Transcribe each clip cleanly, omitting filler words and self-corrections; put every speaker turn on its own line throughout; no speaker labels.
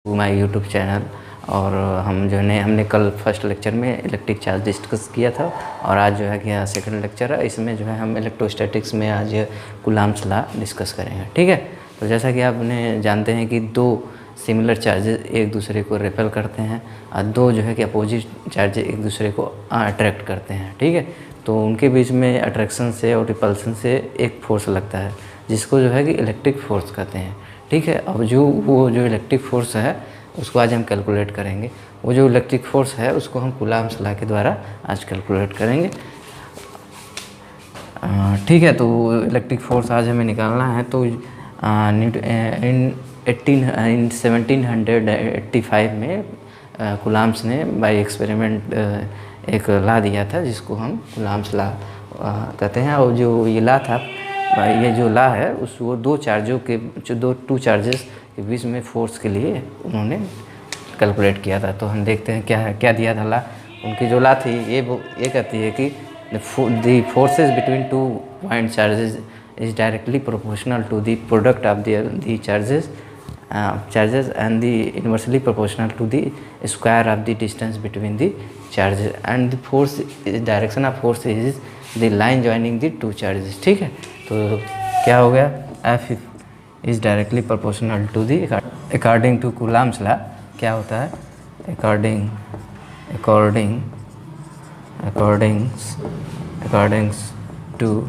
My YouTube channel. और हम जो है हमने कल फर्स्ट लेक्चर में इलेक्ट्रिक चार्ज डिस्कस किया था और आज जो है कि सेकंड लेक्चर है, इसमें जो है हम इलेक्ट्रोस्टैटिक्स में आज कूलम्ब्स लॉ डिस्कस करेंगे। ठीक है, तो जैसा कि आपने जानते हैं कि दो सिमिलर चार्जेस एक दूसरे को रिपेल करते हैं और दो जो है कि अपोजिट चार्जेस एक दूसरे को अट्रैक्ट करते हैं। ठीक है, तो उनके बीच में अट्रैक्शन से और रिपल्सन से एक फोर्स लगता है जिसको जो है कि इलेक्ट्रिक फोर्स कहते हैं। ठीक है, अब वो जो इलेक्ट्रिक फोर्स है उसको आज हम कैलकुलेट करेंगे। वो जो इलेक्ट्रिक फोर्स है उसको हम कूलम्ब्स लॉ के द्वारा आज कैलकुलेट करेंगे। ठीक है, तो इलेक्ट्रिक फोर्स आज हमें निकालना है। तो इन 1785 में कूलम्ब्स ने बाय एक्सपेरिमेंट एक लॉ दिया था जिसको हम कूलम्ब्स लॉ कहते हैं। और जो ये लॉ था, ये जो लॉ है उस वो दो चार्जों के जो टू चार्जेस के बीच में फोर्स के लिए उन्होंने कैलकुलेट किया था। तो हम देखते हैं क्या दिया था लॉ। उनकी जो लॉ थी ये कहती है कि the forces between two point charges is directly proportional to the product of the charges and the inversely proportional to the square of the distance between the charges and the force direction of force is the line joining the two charges. ठीक है, तो क्या हो गया, F is directly proportional to the according to Coulomb's law. क्या होता है, accordings to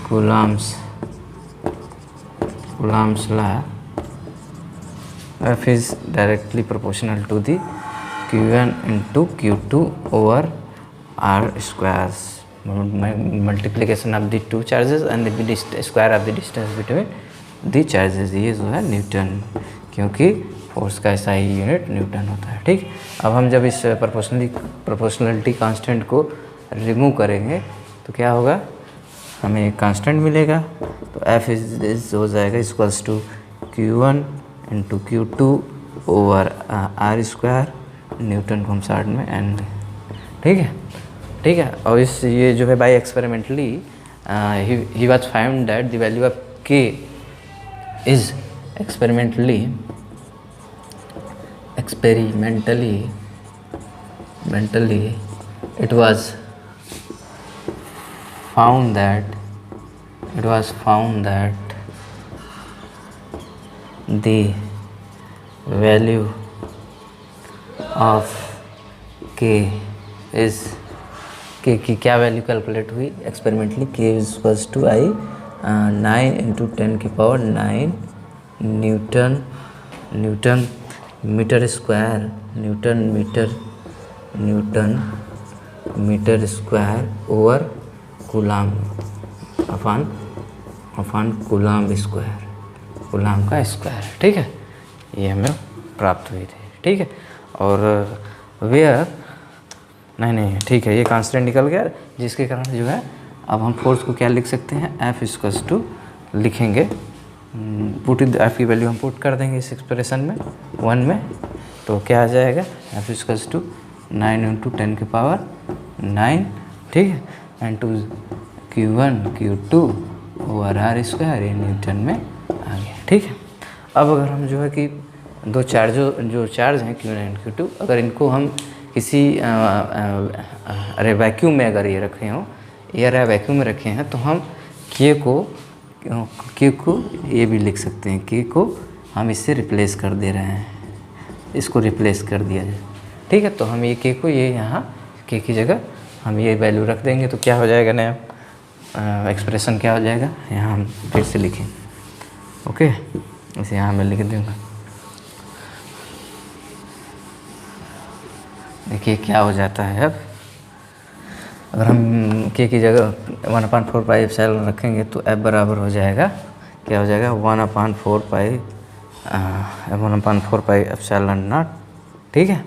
Coulomb's law, F is directly proportional to the Q1 into Q2 over R squares, multiplication of the two charges and the square of the distance between the charges। ये जो है Newton, क्योंकि force का ऐसा ही unit Newton होता है। ठीक, अब हम जब इस प्रोपोर्शनलिटी कांस्टेंट को रिमूव करेंगे तो क्या होगा, हमें एक कांस्टेंट मिलेगा। तो F इज हो जाएगा equals to Q1 into Q2 over R square, newton को हम शॉर्ट में एन। ठीक है, और इस ये जो है बाय एक्सपेरिमेंटली ही was found that the value of K is experimentally it was found that the value of K is K की क्या वैल्यू कैलकुलेट हुई experimentally, K equals to 9 into 10 की power 9 newton metre square, newton metre square over coulomb upon coulomb square, coulomb का square. ठीक है, ये हमें प्राप्त हुई थी। ठीक है, और वेयर नहीं ठीक है, ये कांस्टेंट निकल गया जिसके कारण जो है अब हम फोर्स को क्या लिख सकते हैं, F इक्वल्स टू लिखेंगे, पुट F की वैल्यू हम पुट कर देंगे इस एक्सप्रेशन में 1 में, तो क्या आ जाएगा, F इक्वल्स टू 9 इंटू 10 की पावर 9। ठीक है, and to Q1 Q2 over R square, ये न्यूटन में आ गया। ठीक है, अब अगर हम जो है कि दो जो चार्ज हैं Q1 एंड Q2, अगर इनको हम किसी वैक्यूम में अगर ये रखे हों, एयर या वैक्यूम में रखे हैं, तो हम K को ये भी लिख सकते हैं, K को हम इससे रिप्लेस कर दे रहे हैं, इसको रिप्लेस कर दिया जाए। ठीक है, तो हम ये K को ये यहाँ K की जगह हम ये वैल्यू रख देंगे, तो क्या हो जाएगा नया एक्सप्रेशन क्या हो जाएगा, यहाँ हम फिर से लिखें। ओके, इसे यहाँ मैं लिख दूँगा। देखिए क्या हो जाता है। अब अगर हम K की जगह 1/4 पाई एप्सिलॉन रखेंगे तो F बराबर हो जाएगा, क्या हो जाएगा, 1/4 पाई एप्सिलॉन नॉट। ठीक है,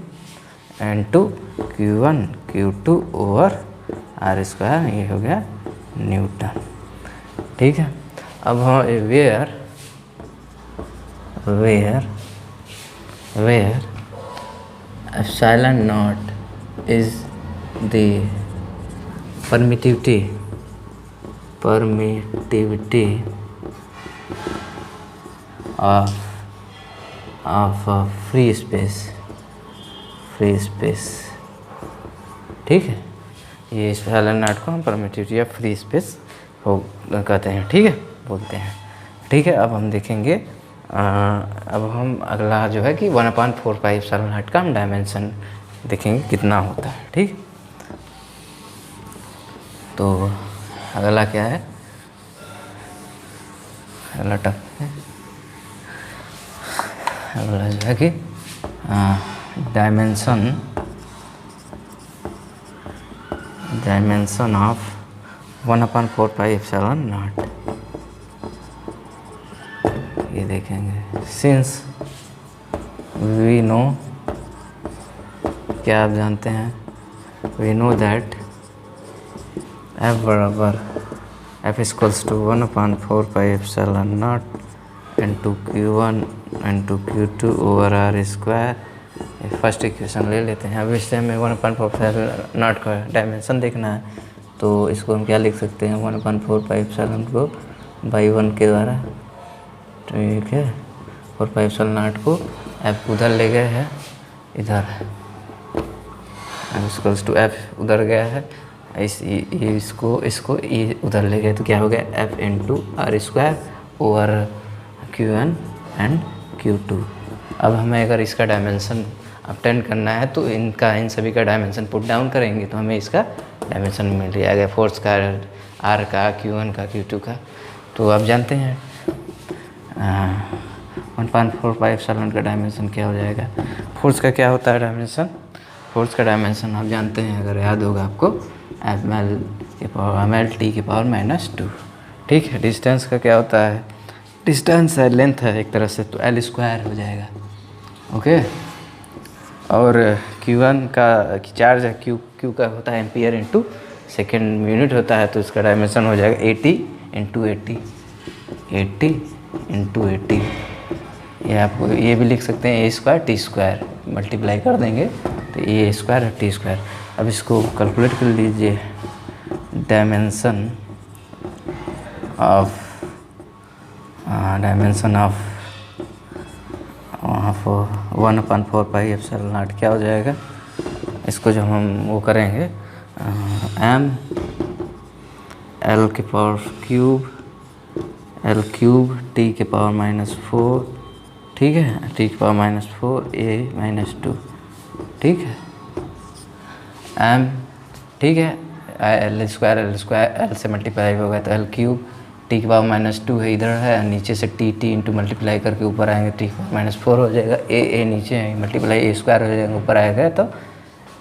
and to Q1 Q2 over R square, ये हो गया न्यूटन। ठीक है, अब हम where epsilon nought is the permittivity of of free space, ठीक है। ये एप्सिलॉन नॉट को हम परमिटिविटी ऑफ फ्री स्पेस हो कहते हैं, ठीक है, बोलते हैं, ठीक है। अब हम देखेंगे अब हम अगला जो है कि 1/4 पाई एप्सिलॉन नॉट का हम डायमेंशन देखेंगे कितना होता है, ठीक। तो अगला क्या है, अगला टॉपिक है, अगला जो है कि dimension of 1/4 pi epsilon nought. ये देखेंगे, सिंस वी नो, क्या आप जानते हैं, वी नो दैट f बराबर f equals to 1/4 pi epsilon nought into Q1 into Q2 over R square. First equation ले लेते हैं। अब इससे हमें 1/4 पाई नॉट का डायमेंशन देखना है, तो इसको हम क्या लिख सकते हैं, 1/4 पाई एप्सिलॉन को बाई 1 के द्वारा, ठीक है। 4 पाई एप्सिलॉन नॉट को f उधर ले गए हैं, इधर f f उधर गया है, इसको ये उधर ले गए, तो क्या हो गया f into R square over Q1 and Q2। अब हमें अगर इसका डायमेंशन ऑब्टेन करना है तो इन सभी का डायमेंशन पुट डाउन करेंगे तो हमें इसका डायमेंशन मिल जाएगा, फोर्स का, R का, Q1 का, Q2 का। तो आप जानते हैं 1/4 पाई एप्सिलॉन का डायमेंशन क्या हो जाएगा। फोर्स का क्या होता है डायमेंशन, फोर्स का डायमेंशन आप जानते हैं, अगर याद होगा आपको, ml/t की पावर -2, ठीक है। डिस्टेंस का क्या होता है, डिस्टेंस है, लेंथ है एक तरह से, तो l स्क्वायर हो जाएगा, ओके। और Q1 का चार्ज है, Q का होता है एम्पियर इंटू सेकेंड यूनिट होता है, तो इसका डायमेंशन हो जाएगा 80 इंटू 80। ये आपको ये भी लिख सकते हैं a²t² मल्टीप्लाई कर देंगे तो a² है t²। अब इसको कैलकुलेट कर लीजिए, dimension of 1/4 pi epsilon not क्या हो जाएगा। इसको जब हम वो करेंगे m l की पावर क्यूब t की पावर -4, ठीक है, t की पावर -4 a-2, ठीक है, m, ठीक है, l से मल्टीप्लाई होगा तो l³ t की पावर -2 है, इधर है, नीचे से t इंटू मल्टीप्लाई करके ऊपर आएंगे, t की पावर -4 हो जाएगा, a नीचे है, मल्टीप्लाई a² हो जाएगा, ऊपर आएगा तो a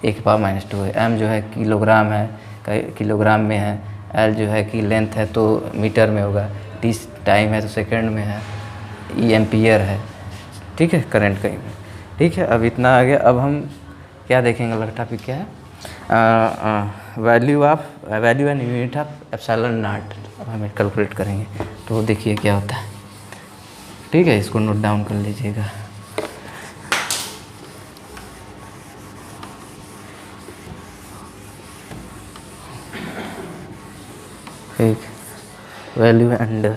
की पावर -2 है। m जो है किलोग्राम है, किलोग्राम में है, l जो है कि लेंथ है तो मीटर में होगा, t टाइम है तो सेकंड में है, e एम्पियर है, ठीक है, करंट कहीं में, ठीक है। अब इतना आ गया। अब हम क्या देखेंगे, अगला टॉपिक क्या है, value and unit of epsilon not. अब हम कैलकुलेट करेंगे, तो देखिए क्या होता है, ठीक है, इसको नोट डाउन कर लीजिएगा। ठीक, वैल्यू एंड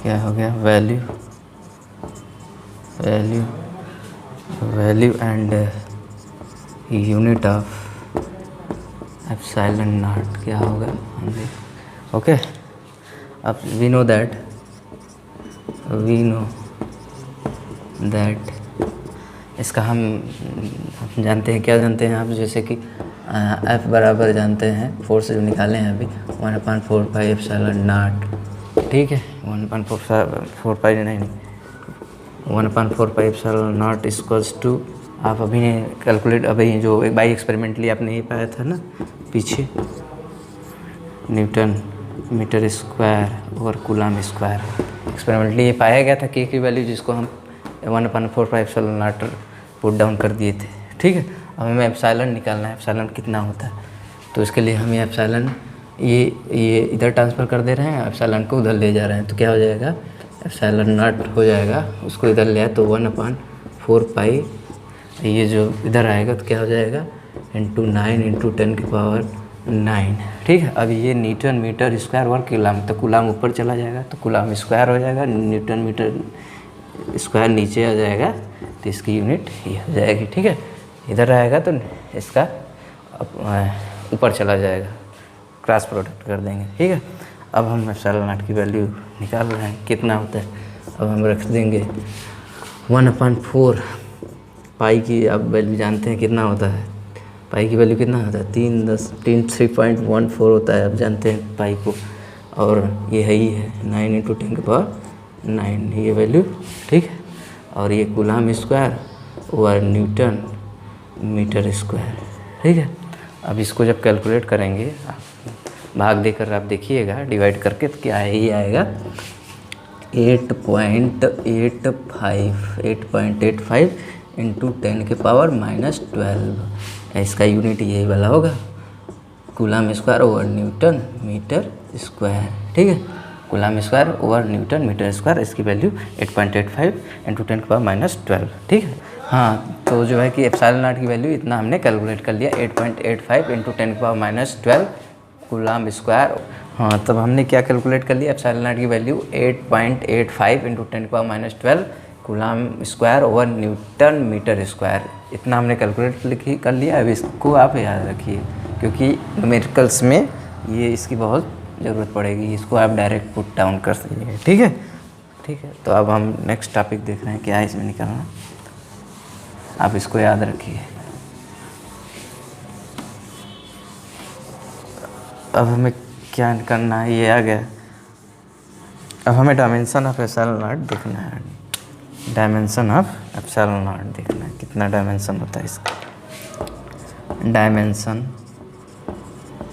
क्या हो गया, value and unit of epsilon not क्या होगा, ओके। अब वी नो दैट इसका हम जानते हैं, क्या जानते हैं आप, जैसे कि F बराबर जानते हैं, फोर्स जो निकाले हैं अभी 1/4 पाई एप्सिलॉन नॉट, ठीक है, 1/4 पाई नहीं 1/4 pi epsilon nought equals to, आप अभी ने कैलकुलेट, अभी जो एक बाई एक्सपेरिमेंटली आपने ये पाया था ना पीछे, न्यूटन मीटर स्क्वायर और कूलम स्क्वायर, एक्सपेरिमेंटली ये पाया गया था k की वैल्यू, जिसको हम 1/4 pi epsilon not put down कर दिए थे, ठीक है। अब हमें एप्सिलॉन निकालना है, एप्सिलॉन कितना होता है, तो इसके लिए हम ये एप्सिलॉन ये इधर ट्रांसफ़र कर दे रहे हैं, एप्सिलॉन को उधर ले जा रहे हैं, तो क्या हो जाएगा, एप्सिलॉन नॉट हो जाएगा, उसको इधर ले आए तो 1/4 पाई, ये जो इधर आएगा तो क्या हो जाएगा, इंटू 9 इंटू 10 की पावर 9। ठीक है, अब ये न्यूटन मीटर स्क्वायर वर्ग कूलाम, तो कूलाम ऊपर चला जाएगा तो कूलाम स्क्वायर हो जाएगा, न्यूटन मीटर स्क्वायर नीचे आ जाएगा, तो इसकी यूनिट ये हो जाएगी। ठीक है, इधर आएगा तो इसका ऊपर चला जाएगा, क्रॉस प्रोडक्ट कर देंगे। ठीक है, अब हम एप्सिलॉन नॉट की वैल्यू निकाल रहे हैं कितना होता है। अब हम रख देंगे 1/4 पाई की, अब वैल्यू जानते हैं कितना होता है, पाई की वैल्यू कितना होता है 3.14 होता है, अब जानते हैं पाई को, और ये है ही है 9 × 10⁹ ये वैल्यू। ठीक है, और ये coulomb square over newton metre square. ठीक है, अब इसको जब कैलकुलेट करेंगे भाग देकर आप देखिएगा डिवाइड करके, तो क्या ही आएगा 8.85 इंटू 10⁻⁻12। इसका यूनिट यही वाला होगा, coulomb square over newton metre square. ठीक है, coulomb square over newton metre square, इसकी वैल्यू 8.85 इंटू 10⁻⁻12। ठीक है, हाँ, तो जो है कि एप्सिलॉन नॉट की वैल्यू इतना हमने कैलकुलेट कर लिया, 8.85 इंटू 10⁻⁻12 कूलाम स्क्वायर। हाँ, तब हमने क्या कैलकुलेट कर लिया, एप्सिलॉन नॉट की value 8.85 into 10⁻⁻12 coulomb square over newton metre square, इतना हमने कैलकुलेट कर लिया। अब इसको आप याद रखिए, क्योंकि न्यूमेरिकल्स में ये इसकी बहुत ज़रूरत पड़ेगी, इसको आप डायरेक्ट पुट डाउन कर सकते। ठीक है, ठीक है, तो अब हम नेक्स्ट टॉपिक देख रहे हैं, क्या है इसमें निकालना, आप इसको याद रखिए। अब हमें क्या करना है, ये आ गया। अब हमें डायमेंशन ऑफ एप्सिलॉन नॉट देखना है, डायमेंशन ऑफ एप्सिलॉन नॉट देखना है, कितना डायमेंशन होता है इसका, डायमेंशन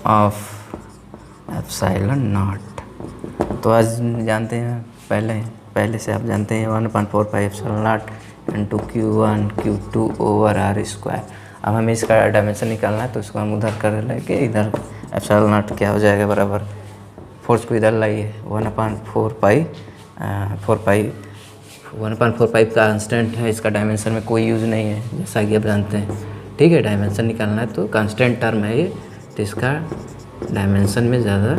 ऑफ एप्सिलॉन नॉट। तो आज जानते हैं, पहले से आप जानते हैं 1/4 pi epsilon nought into Q1 Q2 over R square. अब हमें इसका डायमेंशन निकालना है, तो इसको हम उधर कर लेके इधर एप्सिलॉन नॉट क्या हो जाएगा बराबर, फोर्स को इधर लाइए 1/4 पाई 1/4 पाई कांस्टेंट है, इसका डायमेंशन में कोई यूज़ नहीं है, जैसा कि आप जानते हैं। ठीक है, डायमेंशन निकालना है तो कांस्टेंट टर्म है ये, तो इसका डायमेंशन में ज़्यादा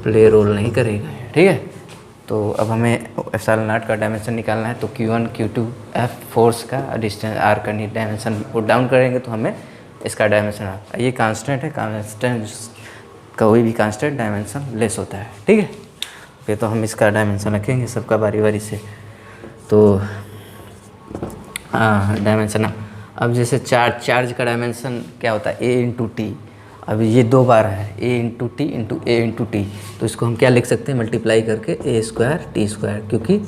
प्ले रोल नहीं करेगा। ठीक है, तो अब हमें एप्सिलॉन नॉट का डायमेंशन निकालना है, तो Q1 Q2 F फोर्स का डिस्टेंस R का डायमेंशन पुट डाउन करेंगे तो हमें इसका डायमेंशन, ये कांस्टेंट है, कांस्टेंट कोई भी कांस्टेंट डायमेंशन लेस होता है। ठीक है, फिर तो हम इसका डायमेंशन रखेंगे सबका बारी बारी से। तो डायमेंशन, अब जैसे चार्ज का डायमेंशन क्या होता है, A × T। अब ये 2 बार है, A × T into A × T, तो इसको हम क्या लिख सकते हैं, मल्टीप्लाई करके A² T², क्योंकि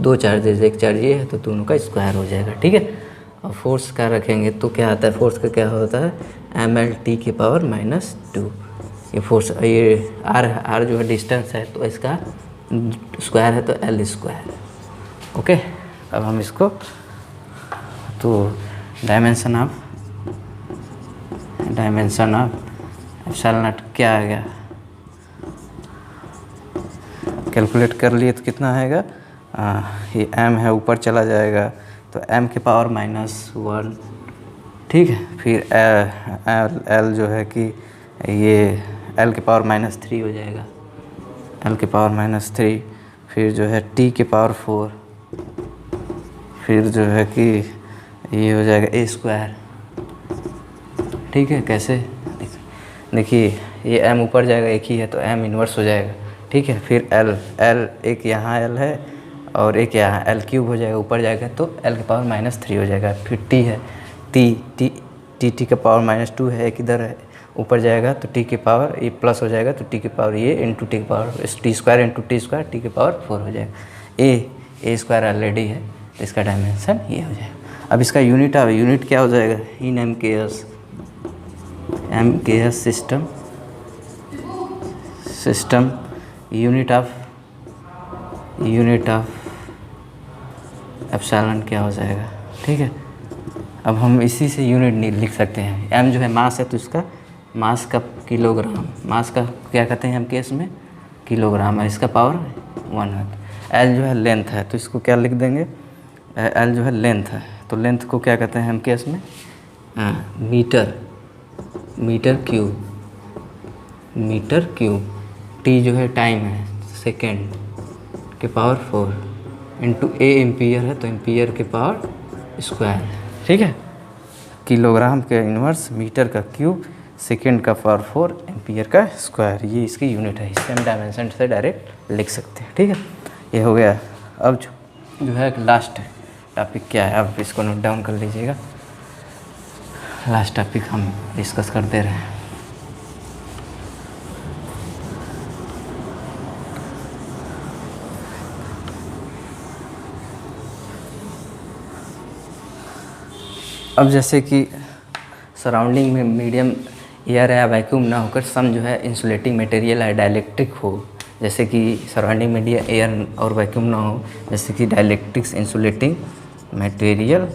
2 चार्जेज, एक चार्ज ये है तो दोनों का स्क्वायर हो जाएगा। ठीक है, और फोर्स का रखेंगे तो क्या आता है, फोर्स का क्या होता है mL/T⁻²। ये फोर्स, ये R जो है डिस्टेंस है, तो इसका स्क्वायर है तो L²। ओके, अब हम इसको, तो डायमेंशन ऑफ एप्सिलॉन नॉट क्या आ गया, कैलकुलेट कर लिए तो कितना आएगा, ये m है ऊपर चला जाएगा तो m⁻⁻1। ठीक है, फिर L जो है कि ये L⁻⁻3 हो जाएगा, L⁻⁻3, फिर जो है T⁻⁴, फिर जो है कि ये हो जाएगा A²। ठीक है, कैसे देखिए, ये m ऊपर जाएगा, एक ही है तो m इन्वर्स हो जाएगा। ठीक है, फिर L एक यहाँ L है और एक यहाँ L³ हो जाएगा, ऊपर जाएगा तो L⁻⁻3 हो जाएगा। फिर T है, T⁻⁻2 है, एक इधर है, ऊपर जाएगा तो T के पावर ये प्लस हो जाएगा, तो T के पावर ये इंटू T के power T² into T² T⁻⁴ हो जाएगा। A² ऑलरेडी है तो इसका डायमेंशन ये हो जाएगा। अब इसका यूनिट क्या हो जाएगा, इन MKS system unit of epsilon क्या हो जाएगा। ठीक है, अब हम इसी से यूनिट नहीं लिख सकते हैं, m जो है मास है तो इसका मास का किलोग्राम, मास का क्या कहते हैं हम केस में किलोग्राम है, इसका पावर 1 है। L जो है लेंथ है तो इसको क्या लिख देंगे, L जो है लेंथ है तो लेंथ को क्या कहते हैं हम केस में metre cube. Metre cube, t जो है टाइम है, सेकेंड के पावर 4 इंटू ए एम्पियर है तो एम्पियर के पावर स्क्वायर है। ठीक है, किलोग्राम के इन्वर्स, मीटर का क्यूब, सेकेंड का पावर 4, एम्पियर का स्क्वायर, ये इसकी यूनिट है। इससे हम डायमेंशन से डायरेक्ट लिख सकते हैं। ठीक है, ये हो गया। अब जो है लास्ट टॉपिक क्या है, अब इसको नोट डाउन कर लीजिएगा। लास्ट टॉपिक हम डिस्कस करते रहे हैं। अब जैसे कि सराउंडिंग में मीडियम एयर या वैक्यूम ना होकर सम जो है इंसुलेटिंग मटेरियल या डाइलेक्ट्रिक हो, जैसे कि सराउंडिंग में एयर और वैक्यूम ना हो, जैसे कि डाइलेक्ट्रिक्स, इंसुलेटिंग मटेरियल,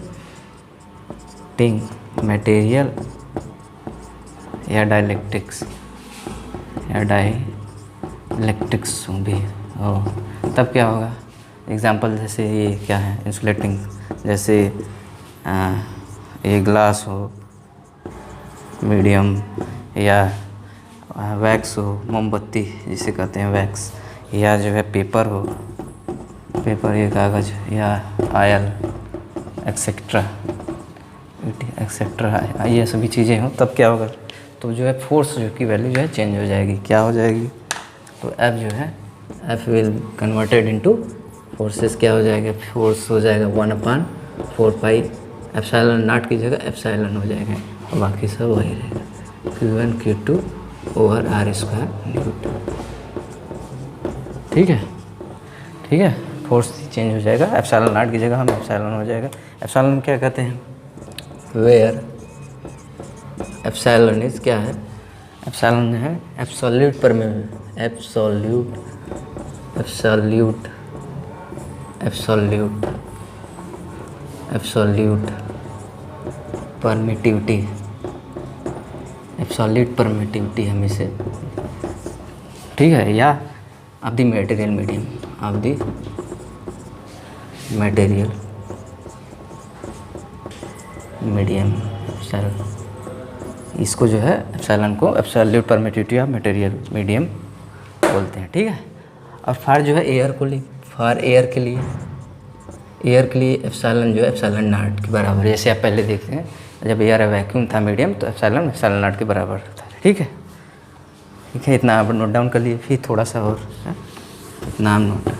या डाइलेक्ट्रिक्स भी हो, तब क्या होगा। एग्जांपल जैसे ये क्या है, इंसुलेटिंग, जैसे ये ग्लास हो, मीडियम, या वैक्स हो, मोमबत्ती जिसे कहते हैं वैक्स, या जो है पेपर हो, पेपर ये कागज़, या आयल एक्सेट्रा, ये सभी चीज़ें हो, तब क्या होगा, तो जो है फोर्स जो की वैल्यू जो है चेंज हो जाएगी। क्या हो जाएगी, तो F जो है, F will converted into forces, क्या हो जाएगा, फोर्स हो जाएगा 1/4 पाई एप्सिलॉन नॉट की जगह एप्सिलॉन हो जाएगा और बाकी सब वही रहेगा, Q1 Q2 over R square newton. ठीक है, फोर्स चेंज हो जाएगा, एप्सिलॉन नॉट की जगह हम एप्सिलॉन हो जाएगा। एप्सिलॉन क्या कहते हैं, वेयर एप्सिलॉन इज क्या है, एप्सिलॉन है एब्सोल्यूट परमेबल, एब्सोल्यूट परमिटिविटी हम इसे, ठीक है, या of the material medium, epsilon, इसको जो है एप्सिलॉन को absolute permittivity of material medium बोलते हैं। ठीक है, और फार जो है एयर को फार एयर के लिए एप्सिलॉन जो है एप्सिलॉन नॉट के बराबर, जैसे आप पहले देखते हैं जब एयर वैक्यूम था मीडियम तो एप्सिलॉन नॉट के बराबर था। ठीक है, इतना आप नोट डाउन कर लिए, फिर थोड़ा सा और इतना हम नोट डाउन,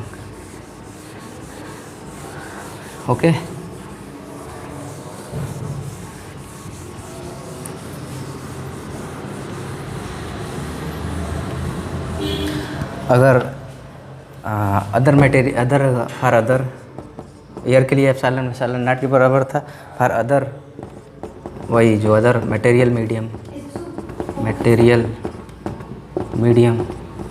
ओके। अगर अदर एयर के लिए एप्सिलॉन नॉट के बराबर था, फॉर अदर वही जो other material medium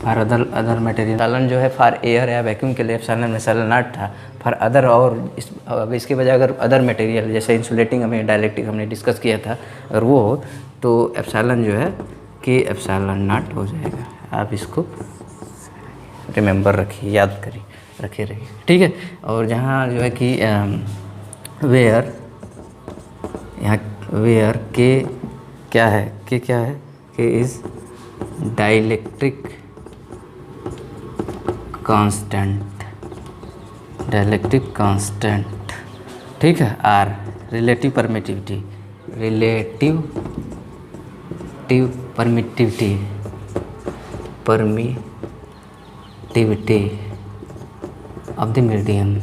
for other material epsilon जो है फॉर एयर या वैक्यूम के लिए एप्सिलॉन नॉट था, फॉर अदर, और अब इसके बजाय अगर अदर मटेरियल जैसे इंसुलेटिंग हमें डाइलेक्ट्रिक हमने डिस्कस किया था, अगर वो हो तो एप्सिलॉन जो है कि एप्सिलॉन नॉट हो जाएगा। आप इसको रिमेंबर रखिए, याद करिए, रखे रहिए। ठीक है, और जहाँ जो है कि वेयर के क्या है, के इज़ डाइलेक्ट्रिक कांस्टेंट, ठीक है। R relative permittivity of the medium,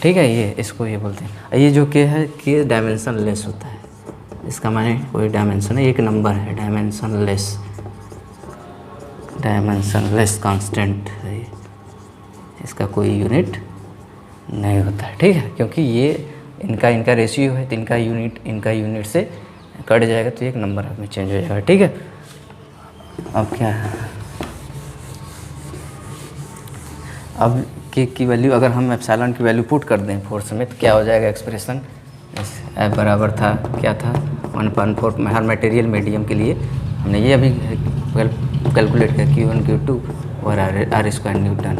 ठीक है। ये इसको ये बोलते हैं। ये जो के है कि डायमेंशन लेस होता है, इसका माने कोई डायमेंशन है, एक नंबर है, डायमेंशन लेस कांस्टेंट है, इसका कोई यूनिट नहीं होता है। ठीक है, क्योंकि ये इनका रेशियो है, तो इनका यूनिट से कट जाएगा तो एक नंबर में चेंज हो जाएगा। ठीक है, अब क्या है, अब के की वैल्यू अगर हम एप्सिलॉन की वैल्यू पुट कर दें फोर्स में तो क्या हो जाएगा एक्सप्रेशन, एफ बराबर था क्या था 1/4 हर मटेरियल मीडियम के लिए हमने ये अभी कैलकुलेट किया Q1 Q2 और R स्क्वायर न्यूटन।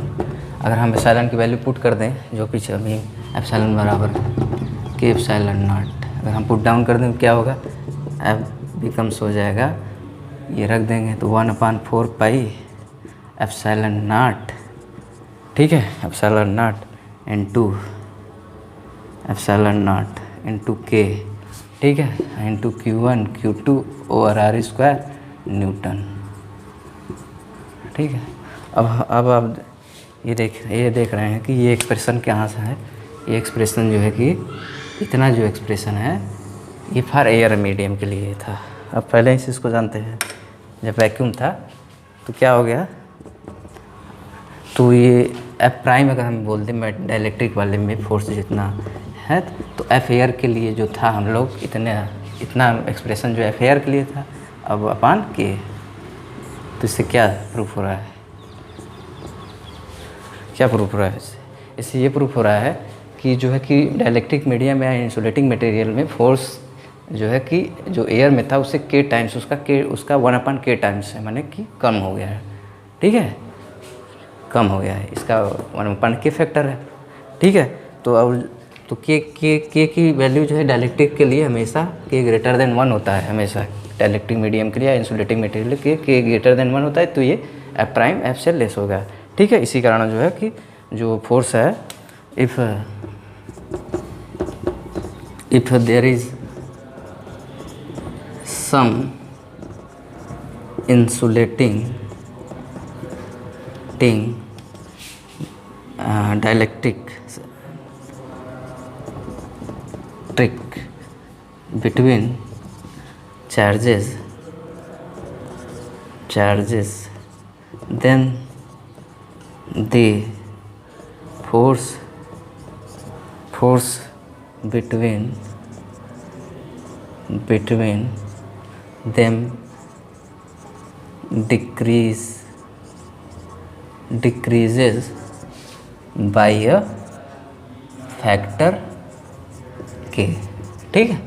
अगर हम एप्सिलॉन की वैल्यू पुट कर दें जो पीछे अभी एप्सिलॉन बराबर के एप्सिलॉन नॉट। अगर हम पुट डाउन कर दें तो क्या होगा, एफ बिकम्स हो जाएगा, ये रख देंगे तो 1/4 पाई एप्सिलॉन नॉट, ठीक है, epsilon nought into epsilon nought into k, ठीक है, into Q1 Q2 over R square newton, ठीक है। अब आप ये देख रहे हैं कि ये एक्सप्रेशन कहाँ से है। ये एक्सप्रेशन जो है कि इतना जो एक्सप्रेशन है ये फॉर एयर मीडियम के लिए था। अब पहले ही इसको जानते हैं, जब वैक्यूम था तो क्या हो गया, तो ये एफ प्राइम अगर हम बोल दें डाइलेक्ट्रिक वाले में फोर्स जितना है, तो एफ एयर के लिए जो था हम लोग इतना एक्सप्रेशन जो एफ एयर के लिए था, अब अपान के, तो इससे क्या प्रूफ हो रहा है, क्या प्रूफ हो रहा है इससे ये प्रूफ हो रहा है कि जो है कि डाइलेक्ट्रिक मीडियम या इंसुलेटिंग मटेरियल में फोर्स जो है कि जो एयर में था उससे के टाइम्स उसका 1/k टाइम्स है, माने कि कम हो गया है, ठीक है, कम हो गया है, इसका 1/k फैक्टर है, ठीक है। तो अब तो के की वैल्यू जो है डाइलेक्ट्रिक के लिए हमेशा के ग्रेटर देन 1 होता है, हमेशा डाइलेक्ट्रिक मीडियम के लिए या इंसुलेटिंग मटेरियल के ग्रेटर देन 1 होता है, तो ये एफ प्राइम एफ से लेस होगा, ठीक है। इसी कारण जो है कि जो फोर्स है, if there is some insulating dielectric between charges, then the force between them decreases by a factor k, ठीक है।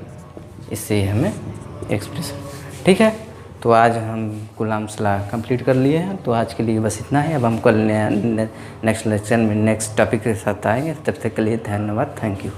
इससे हमें एक्सप्रेशन, ठीक है। तो आज हम कूलम्ब्स लॉ कंप्लीट कर लिए हैं, तो आज के लिए बस इतना है। अब हम कल नेक्स्ट लेक्चर में नेक्स्ट टॉपिक के साथ आएंगे, तब तक के लिए धन्यवाद, थैंक यू।